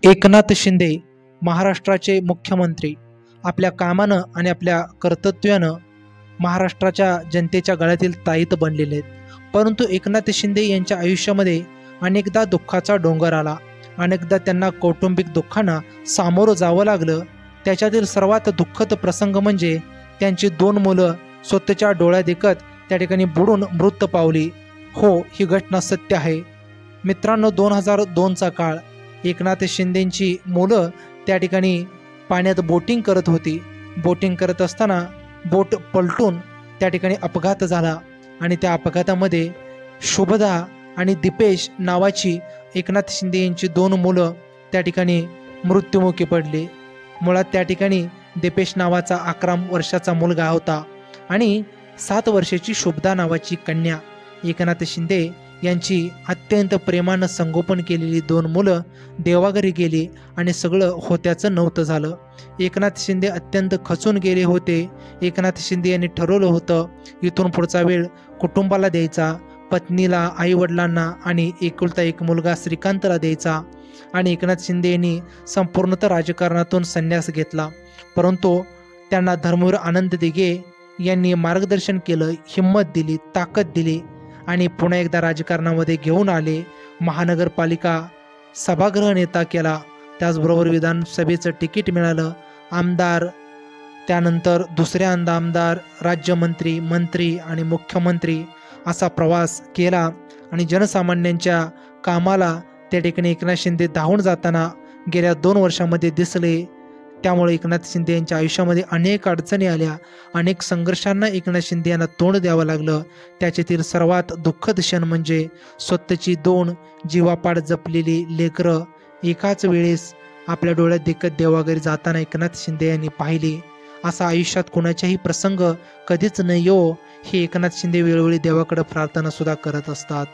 एकनाथ शिंदे महाराष्ट्राचे मुख्यमंत्री आपल्या कामानं आणि आपल्या कर्तृत्वानं महाराष्ट्राच्या जनतेच्या गळ्यातील ताईत बनलेले आहेत। परंतु एकनाथ शिंदे यांच्या आयुष्यामध्ये अनेकदा दुःखाचा डोंगर आला, अनेकदा त्यांना कौटुंबिक दुःखांना सामोरं जावं लागलं। त्याच्यातील सर्वात दुःखद प्रसंग म्हणजे त्यांची 2 मुलं स्वतःच्या डोळ्यात देखत त्या ठिकाणी बुडून मृत पावली। हो, ही घटना सत्य आहे मित्रांनो। 2002चा काळ, एकनाथ शिंदेंची मुलं त्या ठिकाणी पाण्यात बोटिंग करत होती। बोटिंग करत असताना बोट पलटून त्या ठिकाणी अपघात झाला आणि त्या अपघातामध्ये शुभदा आणि दीपेश नावाची एकनाथ शिंदे यांची 2 मुलं त्या ठिकाणी मृत्युमुखी पडली। मुळात त्या ठिकाणी दीपेश नावाचा 11 वर्षाचा मुलगा होता आणि 7 वर्षाची शुभदा नावाची कन्या। एकनाथ शिंदे यांची अत्यंत प्रेमानं संगोपन केलेली 2 मुलं देवाघरी गेली आणि सगळं होत्याचं नव्हतं झालं। एकनाथ शिंदे अत्यंत खचून गेले होते। एकनाथ शिंदे यांनी ठरवलं होतं इथून पुढचा वेळ कुटुंबाला द्यायचा, पत्नीला, आईवडिलांना आणि एकुलता एक मुलगा श्रीकांतला द्यायचा। आणि एकनाथ शिंदे यांनी संपूर्णतः राजकारणातून संन्यास घेतला। परंतु त्यांना धर्मवीर आनंद दिघे यांनी मार्गदर्शन केलं, हिंमत दिली, ताकद दिली आणि पुन्हा एकदा राजकारणामध्ये घेऊन आले। महानगरपालिका सभागृह नेता केला, त्याचबरोबर विधानसभेचं तिकीट मिळालं, आमदार, त्यानंतर दुसऱ्यांदा आमदार, राज्यमंत्री, मंत्री आणि मुख्यमंत्री असा प्रवास केला आणि जनसामान्यांच्या कामाला त्या ठिकाणी एकनाथ शिंदे धावून जाताना गेल्या 2 वर्षामध्ये दिसले। त्यामुळे एकनाथ शिंदे यांच्या आयुष्यामध्ये अनेक अडचणी आल्या, अनेक संघर्षांना एकनाथ शिंदे यांना तोंड द्यावं लागलं। त्याच्यातील सर्वात दुःखद क्षण म्हणजे स्वतःची 2 जीवापाड जपलेली लेकरं एकाच वेळेस आपल्या डोळ्यात देखत देवाघरी जाताना एकनाथ शिंदे यांनी पाहिली। असा आयुष्यात कोणाच्याही प्रसंग कधीच न येवो, हे एकनाथ शिंदे वेळोवेळी देवाकडे प्रार्थना सुद्धा करत असतात।